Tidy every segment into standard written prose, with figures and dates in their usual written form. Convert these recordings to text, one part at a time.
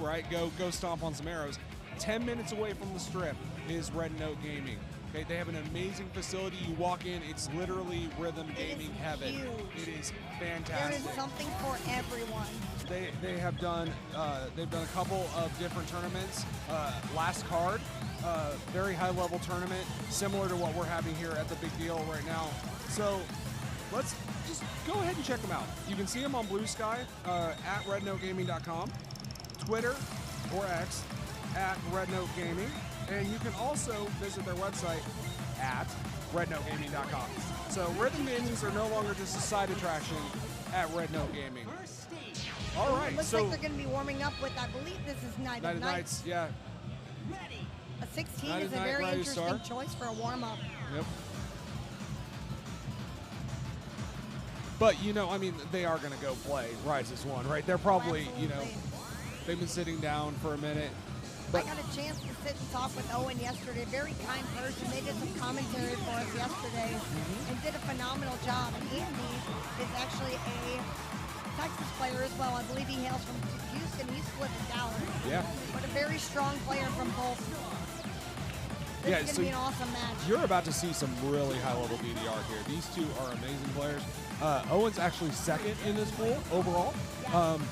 right? Go stomp on some arrows. 10 minutes away from the strip is Red Note Gaming. Okay, they have an amazing facility. You walk in, it's literally rhythm gaming heaven. Huge. It is fantastic. There is something for everyone. They have done they've done a couple of different tournaments. Last Card, very high level tournament, similar to what we're having here at the Big Deal right now. So let's just go ahead and check them out. You can see them on Blue Sky at rednotegaming.com, Twitter or X at Rednote Gaming, and you can also visit their website at rednotegaming.com. So rhythm gamings are no longer just a side attraction at Red Note Gaming. All right, It looks so like they're going to be warming up with, I believe this is Night of Nights. yeah. A 16 Night is of a Night, very Rising interesting Star. choice for a warm-up. Yep. But, you know, I mean, they are going to go play Rise as One, right? They're probably, you know, they've been sitting down for a minute. I got a chance to sit and talk with Owen yesterday. Very kind person. They did some commentary for us yesterday and did a phenomenal job. And Andy is actually a Texas player as well. I believe he hails from Houston. He used to live in Dallas. Yeah. But a very strong player from both. This is going to be an awesome match. You're about to see some really high-level DDR here. These two are amazing players. Owen's actually second in this pool overall,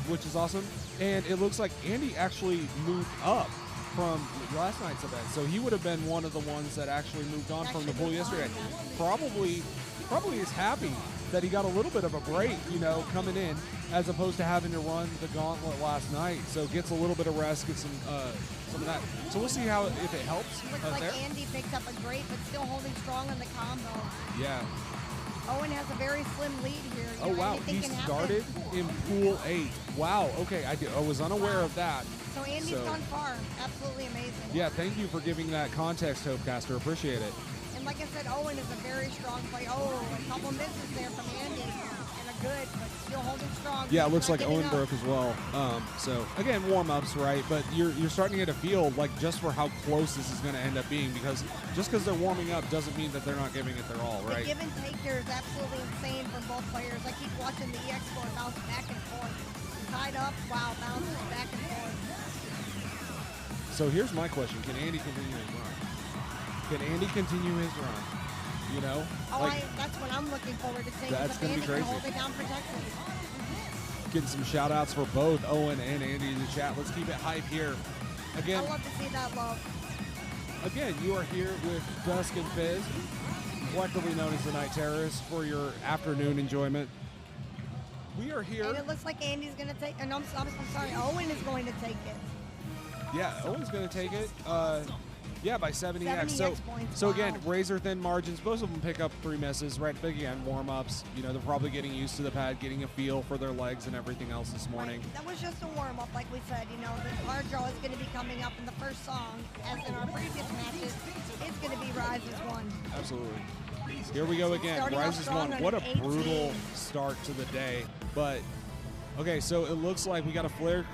which is awesome. And it looks like Andy actually moved up from last night's event. So he would have been one of the ones that actually moved on from the pool yesterday. Probably is happy that he got a little bit of a break, you know, coming in, as opposed to having to run the gauntlet last night. So gets a little bit of rest, gets some of that. So we'll see how if it helps. Looks like Andy picked up a great, but still holding strong on the combo. Yeah. Owen has a very slim lead here. Oh, wow. He started in Pool 8. Wow. Okay. I was unaware of that. So Andy's gone far. Absolutely amazing. Yeah. Thank you for giving that context, Hopecaster. Appreciate it. And like I said, Owen is a very strong player. Oh, a couple misses there from Andy. And a good, but still holding strong. Yeah, it looks like Owen broke as well. So, again, warm-ups, right? But you're starting to get a feel, like, just for how close this is going to end up being, because just because they're warming up doesn't mean that they're not giving it their all, right? The give and take here is absolutely insane from both players. I keep watching the EX score bounce back and forth. Tied up, wow, bounces back and forth. So here's my question. Can Andy continue his run? Can Andy continue his run? You know? That's what I'm looking forward to seeing. That's going to be crazy. Hold it down for Texas. Getting some shout-outs for both Owen and Andy in the chat. Let's keep it hype here. Again, I love to see that love. Again, you are here with Dusk and Fizz, collectively known as the Night Terrorists, for your afternoon enjoyment. We are here. And it looks like Andy's going to take, and I'm sorry, Owen is going to take it. Yeah, Owen's going to take it. Yeah, by 70x. 70x points. So again, razor thin margins. Both of them pick up 3 misses, right? But again, warm-ups. You know, they're probably getting used to the pad, getting a feel for their legs and everything else this morning. Right. That was just a warm-up, like we said. You know, the hard draw is going to be coming up in the first song, as in our previous matches. It's going to be Rise as One. Absolutely. Here we go again. Rise as One. What a brutal start to the day. But okay, so it looks like we got a Flare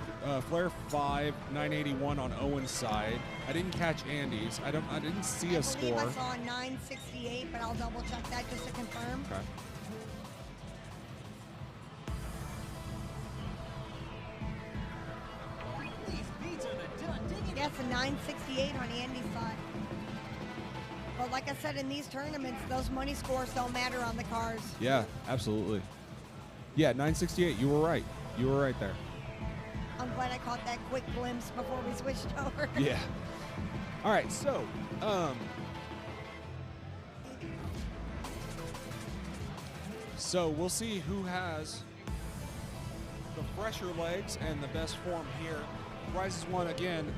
5 981 on Owen's side. I didn't catch Andy's. I didn't see a score. I saw a 968, but I'll double check that just to confirm. Okay. That's a 968 on Andy's side. But like I said, in these tournaments, those money scores don't matter on the cars. Yeah, absolutely. Yeah, 968. You were right. You were right there. I'm glad I caught that quick glimpse before we switched over. Yeah. All right, so we'll see who has the fresher legs and the best form here. Rises One again.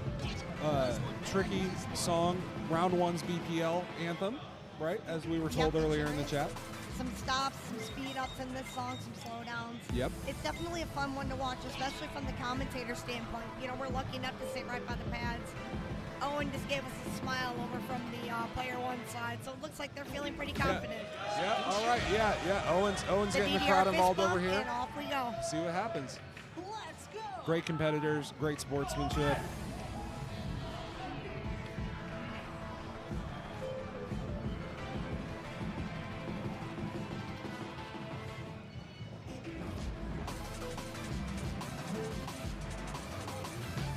Tricky song, round 1's BPL anthem, right? As we were told earlier in the chat. Some stops, some speed ups in this song, some slowdowns. Yep. It's definitely a fun one to watch, especially from the commentator standpoint. You know, we're lucky enough to sit right by the pads. Owen just gave us a smile over from the player one side, so it looks like they're feeling pretty confident. Yeah. All right. Yeah. Owen's getting the crowd involved over here. And off we go. See what happens. Let's go. Great competitors, great sportsmanship.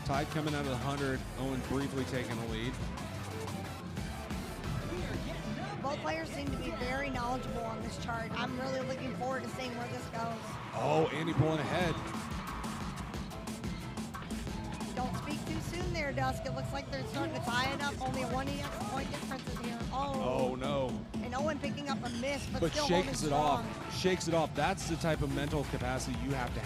Tide coming out of the 100. Owen briefly taking the lead. Both players seem to be very knowledgeable on this chart. I'm really looking forward to seeing where this goes. Oh, Andy pulling ahead. Don't speak too soon there, Dusk. It looks like they're starting to tie it up. Only a 1 EX point difference in here. Oh, no. And Owen picking up a miss, but still shakes it strong. off. Shakes it off. That's the type of mental capacity you have to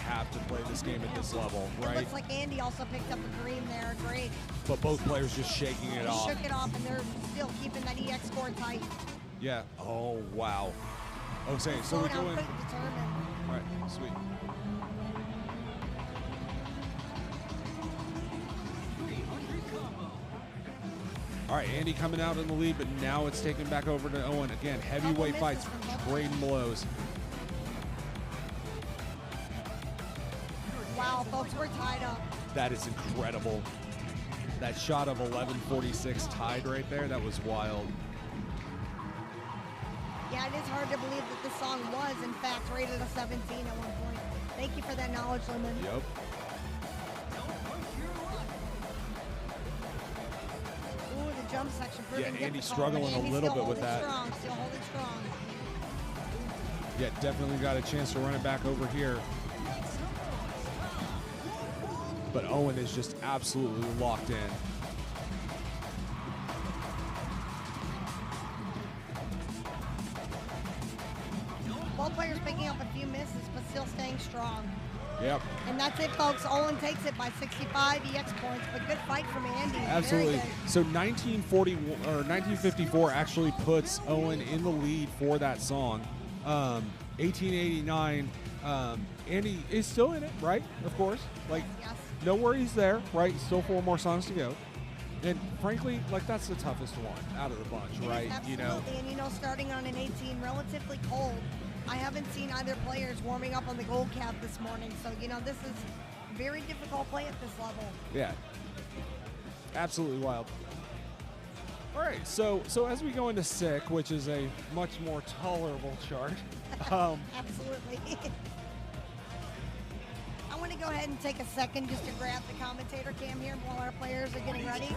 play this game at this level, right? It looks like Andy also picked up a green there. Great. But both players just shaking it off. Shook it off, and they're still keeping that EX score tight. Yeah. Oh, wow. Okay, so we're doing... Couldn't determine. All right, sweet. All right, Andy coming out in the lead, but now it's taken back over to Owen. Again, heavyweight fights, trading blows. Wow, folks, we're tied up. That is incredible. That shot of 11:46 tied right there, that was wild. Yeah, it is hard to believe that this song was, in fact, rated a 17 at one point. Thank you for that knowledge, Lemon. Yep. Ooh, the jump section proving Yeah, Andy's difficult. struggling a little bit with that. Still holding strong. Yeah, definitely got a chance to run it back over here. But Owen is just absolutely locked in. Both players picking up a few misses, but still staying strong. Yep. And that's it, folks. Owen takes it by 65 EX points, but good fight from Andy. Absolutely. So 1954 actually puts Owen in the lead for that song. 1889, Andy is still in it, right? Of course. Like, yes. No worries there, right? Still 4 more songs to go. And frankly, like, that's the toughest one out of the bunch, right? Absolutely. And starting on an 18, relatively cold. I haven't seen either players warming up on the gold cap this morning. So, this is very difficult play at this level. Yeah. Absolutely wild. All right, so as we go into sick, which is a much more tolerable chart. Absolutely. I want to go ahead and take a second just to grab the commentator cam here while our players are getting ready.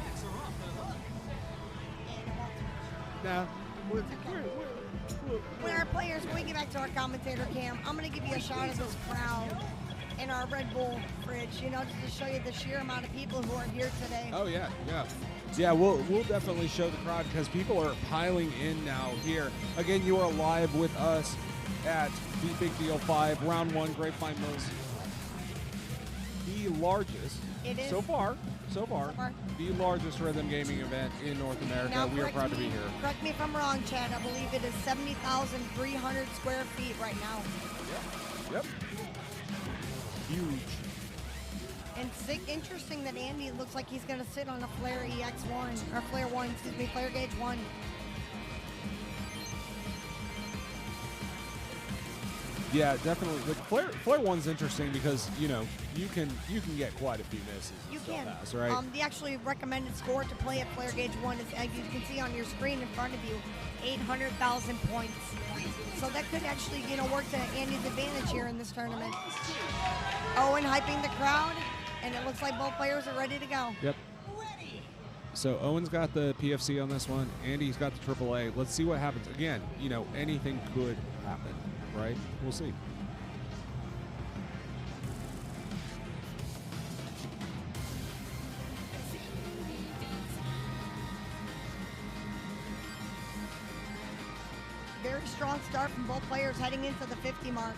Now, when our players, when we get back to our commentator cam, I'm going to give you a shot of this crowd in our Red Bull fridge, just to show you the sheer amount of people who are here today. Oh, yeah. Yeah, we'll definitely show the crowd because people are piling in now here. Again, you are live with us at the Big Deal 5, Round 1, Grapevine Mills. The largest, so far, the largest rhythm gaming event in North America. Now, we are proud to be here. Correct me if I'm wrong, Chad. I believe it is 70,300 square feet right now. Yep. Huge. And interesting that Andy looks like he's going to sit on a Flare EX1, or Flare 1, excuse me, Flare Gauge 1. Yeah, definitely. The Flare 1's interesting because, you can get quite a few misses. You can. Fast, right? The actually recommended score to play at Flare Gauge 1 is, as you can see on your screen in front of you, 800,000 points. So that could actually, work to Andy's advantage here in this tournament. Owen hyping the crowd, and it looks like both players are ready to go. Yep. So Owen's got the PFC on this one. Andy's got the AAA. Let's see what happens. Again, anything could happen, right? We'll see. Very strong start from both players heading into the 50 mark.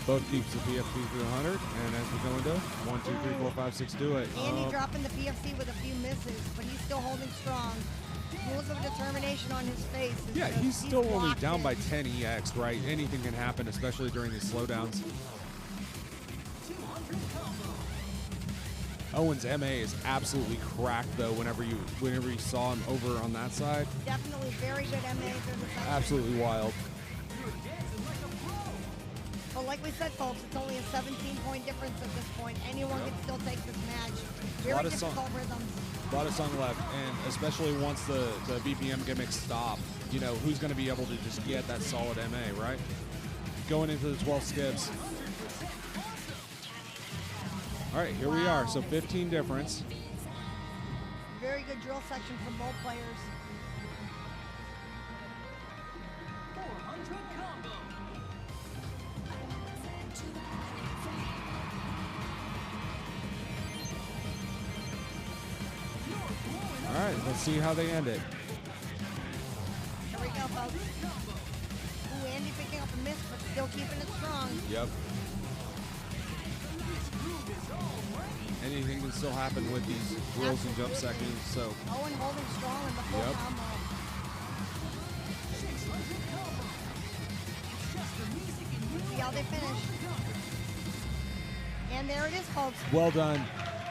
Both keeps the PFC through 100, and as we go into 1, 2, 3, 4, 5, 6, do it. Andy dropping the PFC with a few misses, but he's still holding strong. Rules of determination on his face. Yeah, he's still only down by 10 EX, right? Anything can happen, especially during these slowdowns. Owen's MA is absolutely cracked, though, whenever you saw him over on that side. Definitely very good MA. Absolutely wild. But like we said, folks, it's only a 17-point difference at this point. Anyone can still take this match. Very difficult rhythms. A lot of song left, and especially once the BPM gimmicks stop, who's going to be able to just get that solid MA, right? going into the 12 skips. All right, here we are. So 15 difference. Very good drill section from both players. All right, let's see how they end it. Here we go, folks. Ooh, Andy picking up a miss, but still keeping it strong. Yep. Anything can still happen with these drills and jump sections. So Owen holding strong in the full Yep. combo. See how they finish. And there it is, folks. well done.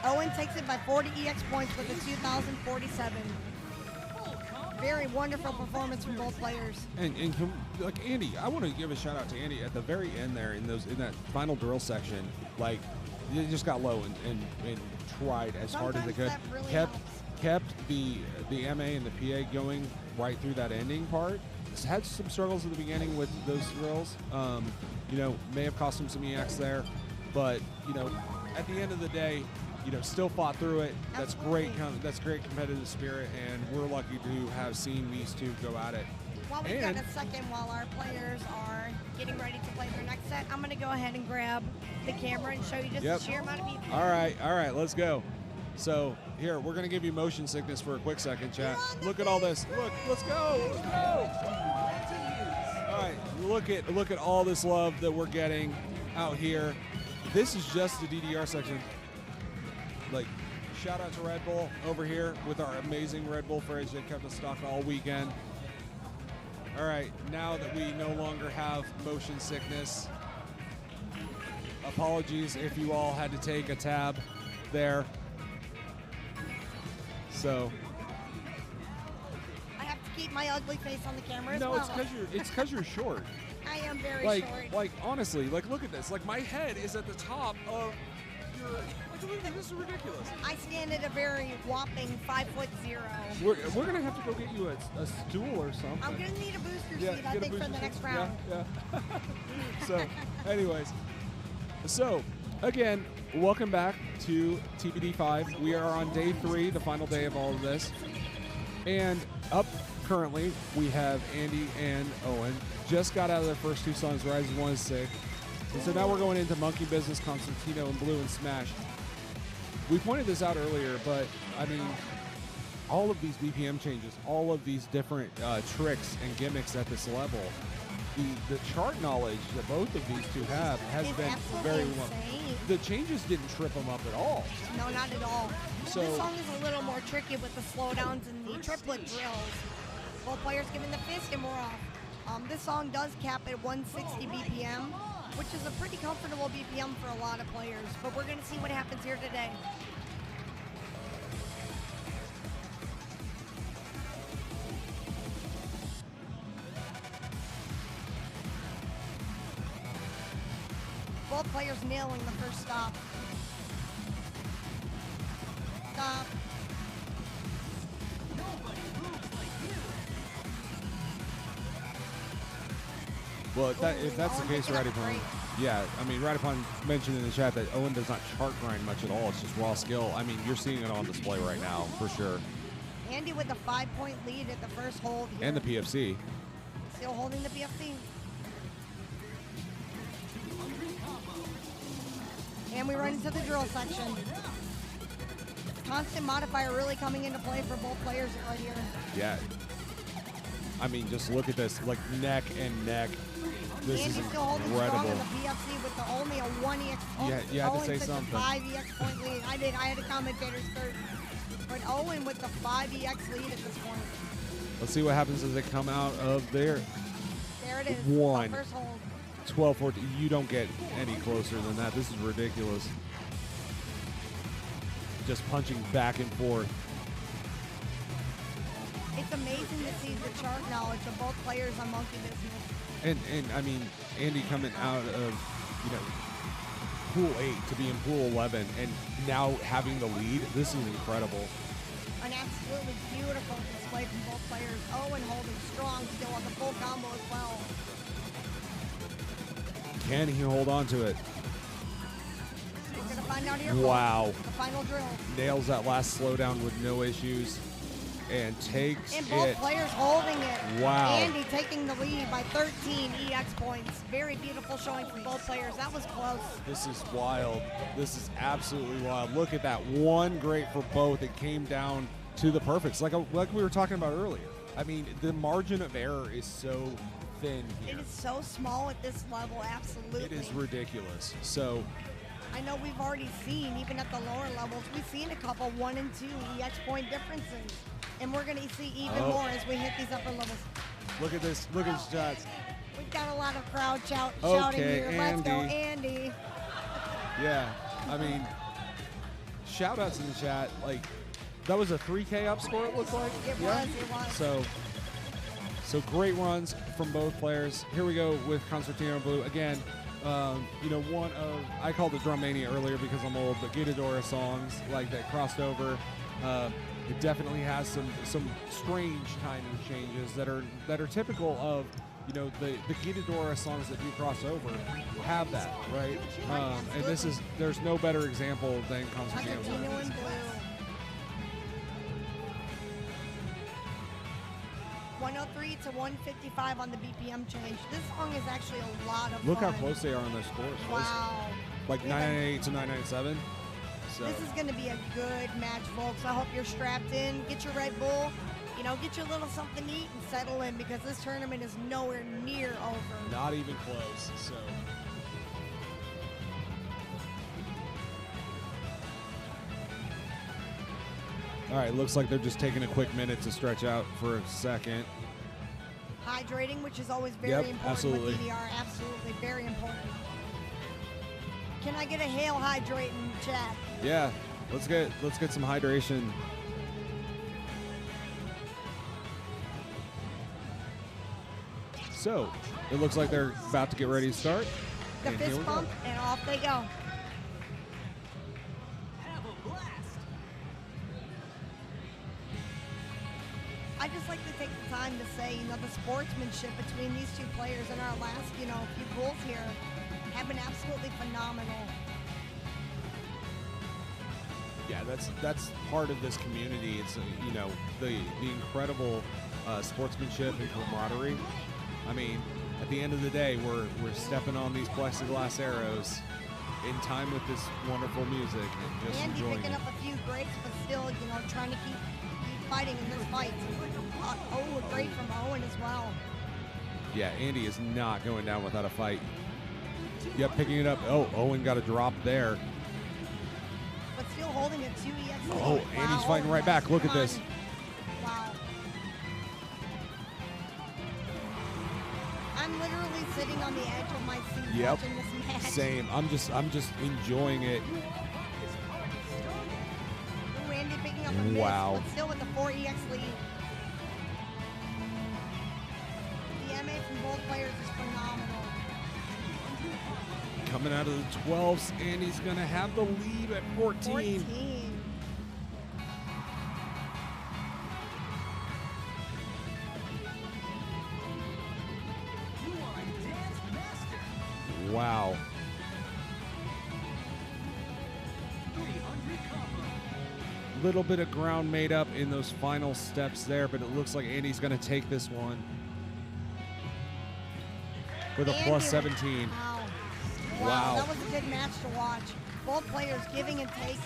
Owen takes it by 40 EX points with a 2,047. Very wonderful performance from both players. And from, like Andy, I want to give a shout out to Andy at the very end there in that final drill section. Like, they just got low and tried as hard as they could. That really Kept the MA and the PA going right through that ending part. Had some struggles at the beginning with those drills. You know, may have cost him some EX there, but you know, at the end of the day, you know, still fought through it. That's great. That's great competitive spirit, and we're lucky to have seen these two go at it. While we've got a second, while our players are getting ready to play their next set, I'm going to go ahead and grab the camera and show you just the sheer amount of BPM. All right, let's go. So here, we're going to give you motion sickness for a quick second, chat. Look at all this. Look, let's go. Let's go. All right, look at all this love that we're getting out here. This is just the DDR section. Like, shout out to Red Bull over here with our amazing Red Bull fridge that kept us stocked all weekend. All right, now that we no longer have motion sickness, apologies if you all had to take a tab there. So I have to keep my ugly face on the camera as no, well. it's because you're short. I am very short. Like honestly, like look at this. Like my head is at the top of your. Like, this is ridiculous. I stand at a very whopping 5'0". We're gonna have to go get you a stool or something. I'm gonna need a booster seat, I think, for the next round. Yeah. So, anyways, so again, welcome back to TBD5. We are on day 3, the final day of all of this, and up currently we have Andy and Owen. Just got out of their first 2 songs, Rise One is Sick. And so now we're going into Monkey Business, Concertino, and Blue and Smash. We pointed this out earlier, but I mean, all of these BPM changes, all of these different tricks and gimmicks at this level, the chart knowledge that both of these two have has It's been absolutely very insane. The changes didn't trip them up at all. No, not at all. So- This song is a little more tricky with the slowdowns and the triplet drills. Both players giving the fist and we're off. This song does cap at 160 BPM, which is a pretty comfortable BPM for a lot of players, but we're going to see what happens here today. Both players nailing the first stop. Stop. Well, if that's the case, right upon, yeah, I mean, right upon mentioned in the chat that Owen does not chart grind much at all. It's just raw skill. I mean, you're seeing it on display right now for sure. Andy with a 5-point lead at the first hold here. And the PFC. Still holding the PFC. And we run into the drill section. Constant modifier really coming into play for both players right here. Yeah. I mean, just look at this, like neck and neck. This Andy's is still holding strong incredible. in the PFC with the only a 1 EX. Yeah, you had to Owen say took something. The 5 EX point lead. I did. I had a commentator's third. But Owen with the 5 EX lead at this point. Let's see what happens as they come out of there. There it is. One. First hold. 12, 14. You don't get any closer than that. This is ridiculous. Just punching back and forth. It's amazing to see the chart knowledge of both players on Monkey Business. And I mean, Andy coming out of, you know, pool 8 to be in pool 11 and now having the lead. This is incredible. An absolutely beautiful display from both players. Owen holding strong still on the full combo as well. Can he hold on to it? We're going to find out here. Wow. The final drill. Nails that last slowdown with no issues and takes And both it. players holding it. Wow. Andy taking the lead by 13 EX points. Very beautiful showing from both players. That was close. This is wild. This is absolutely wild. Look at that. One great for both. It came down to the perfects, like we were talking about earlier. I mean, the margin of error is so thin here. It is so small at this level, absolutely. It is ridiculous. So I know we've already seen, even at the lower levels, we've seen a couple 1 and 2 EX point differences. And we're going to see even more as we hit these upper levels. look at this. Look at his shots. We've got a lot of crowd shouting here. Let's go, Andy. Andy. Yeah, I mean, shout outs in the chat. Like, that was a 3K up score, it looked like. It was. So great runs from both players. Here we go with Concertino Blue. Again, you know, one of, I called it Drum Mania earlier because I'm old, but Gitadora songs like that crossed over. It definitely has some strange timing changes that are typical of, you know, the Gitadora songs that do cross over have that, right? And there's no better example than Concertino Blue. Concertino in blue. 103 to 155 on the BPM change. This song is actually a lot of Look fun. how close they are on their scores. Wow. Like 998 to 997. So This is going to be a good match, folks. I hope you're strapped in. Get your Red Bull. You know, get your little something to eat and settle in because this tournament is nowhere near over. not even close. So all right, looks like they're just taking a quick minute to stretch out for a second. Hydrating, which is always very Yep, important absolutely. with DDR. Absolutely, very important. Can I get a hail hydrate in chat? Yeah, let's get some hydration. So it looks like they're about to get ready to start. The And here fist we go. bump, and off they go. I just like to take the time to say, you know, the sportsmanship between these two players in our last, you know, few pulls here have been absolutely phenomenal. Yeah, that's part of this community. It's you know, the incredible sportsmanship and camaraderie. I mean, at the end of the day, we're stepping on these plexiglass arrows in time with this wonderful music and just Andy enjoying picking it. up a few breaks, but still, you know, trying to keep fighting in this fight. Great from Owen as well. Yeah, Andy is not going down without a fight. Yep, picking it up. Oh, Owen got a drop there. But still holding a 2EX lead. Oh, Andy's fighting right back. Look at Come this. on. Wow. I'm literally sitting on the edge of my seat Yep. watching this match. Same. I'm just enjoying it. Ooh, Andy picking up a miss, Wow. but still with the 4EX lead. The MA from both players is phenomenal. Coming out of the 12s, Andy's going to have the lead at 14. 14. Wow. Little bit of ground made up in those final steps there, but it looks like Andy's going to take this one with a Andy plus with- 17. Wow. Wow. That was a good match to watch. Both players giving and taking.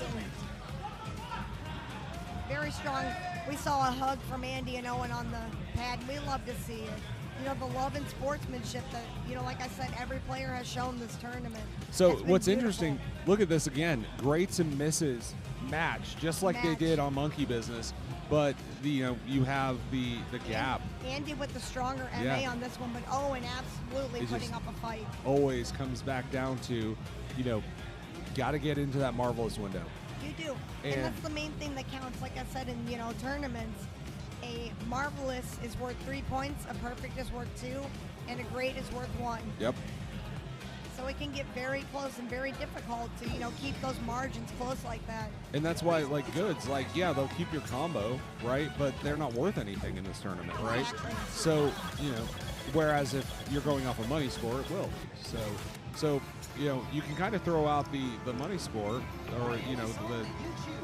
Very strong. We saw a hug from Andy and Owen on the pad. We love to see it. You know, the love and sportsmanship that, you know, like I said, every player has shown this tournament. So It's been what's beautiful. interesting, look at this again. Greats and misses match, just like they Match. did on Monkey Business. But you know, you have the gap. Andy with the stronger MA Yeah. on this one, but Owen absolutely It's putting just- up a fight. Always comes back down to, you know, got to get into that marvelous window. You do. And- And that's the main thing that counts. Like I said, in, you know, tournaments, a marvelous is worth 3 points, a perfect is worth 2, and a great is worth 1. Yep. So it can get very close and very difficult to, you know, keep those margins close like that. And that's why, like, goods, like, yeah, they'll keep your combo, right? But they're not worth anything in this tournament, right? Exactly. So, you know, Whereas if you're going off a money score, it will be. So you can kind of throw out the money score, or the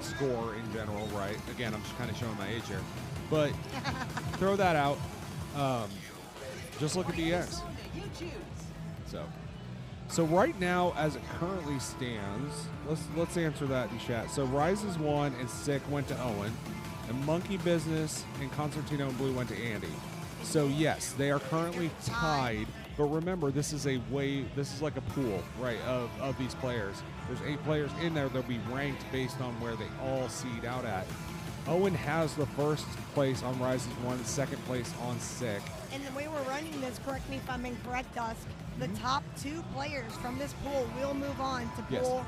score in general, right? Again, I'm just kind of showing my age here, but throw that out. Just look at the EX. So right now, as it currently stands, let's answer that in chat. So Rises won and Sick went to Owen, and Monkey Business and Concertino and Blue went to Andy. So yes, they are currently tied. But remember, this is like a pool, right, of these players. There's 8 players in there. They'll be ranked based on where they all seed out at. Owen has the first place on Rises 1, second place on Sick. And the way we're running this, correct me if I'm incorrect, Dusk, the top 2 players from this pool will move on to pool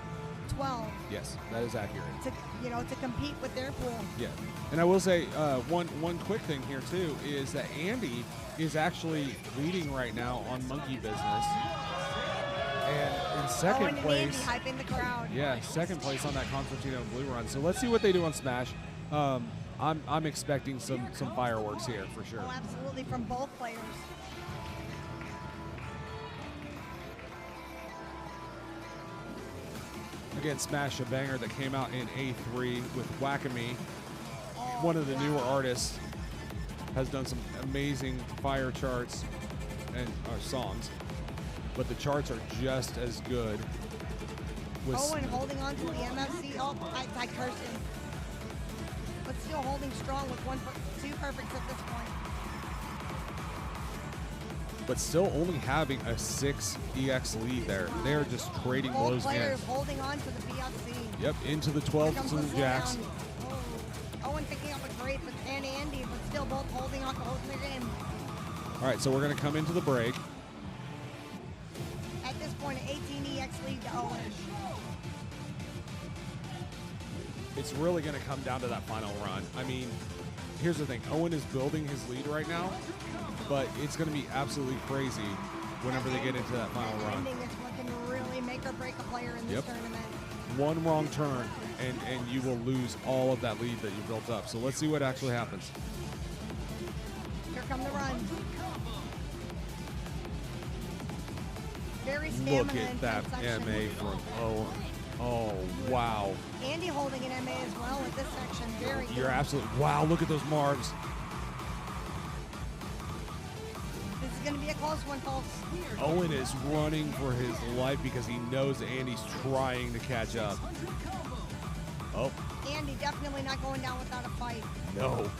12. Yes, that is accurate. To compete with their pool. Yeah. And I will say one quick thing here too is that Andy is actually leading right now on Monkey Business. And in second place, Andy hyping the crowd. Yeah, second place on that Concertino and Blue run. So let's see what they do on Smash. I'm expecting some fireworks here for sure. Oh, absolutely, from both players. Again, Smash, a banger that came out in A3 with Wackamy. One of the newer artists, has done some amazing fire charts and songs, but the charts are just as good. Owen holding on to the MFC. Oh, I cursed him. But still holding strong with 2 perfects at this point. But still only having a 6 EX lead there. They're just trading blows in. Players holding on to the BFC. Yep, into the 12s and the jacks. Oh, Owen picking up a great, and Andy, but still both holding on to their game. All right, so we're going to come into the break. At this point, an 18 EX lead to Owen. It's really going to come down to that final run. I mean, here's the thing. Owen is building his lead right now, but it's going to be absolutely crazy whenever they get into that final run. Ending is what can really make or break a player in this tournament. One wrong turn, and you will lose all of that lead that you built up. So let's see what actually happens. Here come the run. Very stamina. Look at that MA from Owen. Oh, wow. Andy holding an MA as well with this section. Very good. You're absolutely, wow, look at those marks. This is going to be a close one, folks. Owen is running for his life because he knows that Andy's trying to catch up. Oh. Andy definitely not going down without a fight. No.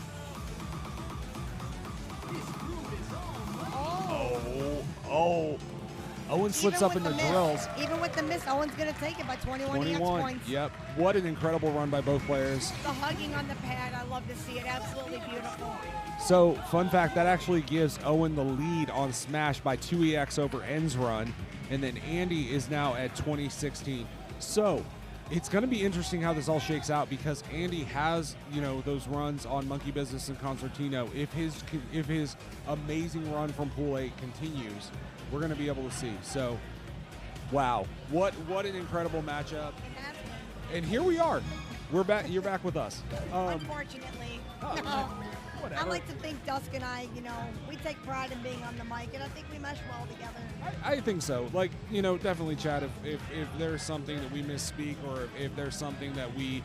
Oh. Owen slips up in the drills. Even with the miss, Owen's going to take it by 21 EX points. Yep. What an incredible run by both players. The hugging on the pad, I love to see it. Absolutely beautiful. So, fun fact, that actually gives Owen the lead on Smash by 2 EX over N's run. And then Andy is now at 2016. So, it's going to be interesting how this all shakes out because Andy has, those runs on Monkey Business and Concertino. If his amazing run from Pool 8 continues, we're going to be able to see. So, wow. What an incredible matchup. And here we are. We're back. You're back with us. Unfortunately. Whatever. I like to think Dusk and I, we take pride in being on the mic, and I think we mesh well together. I think so. Like, definitely, Chad, if there's something that we misspeak or if there's something that we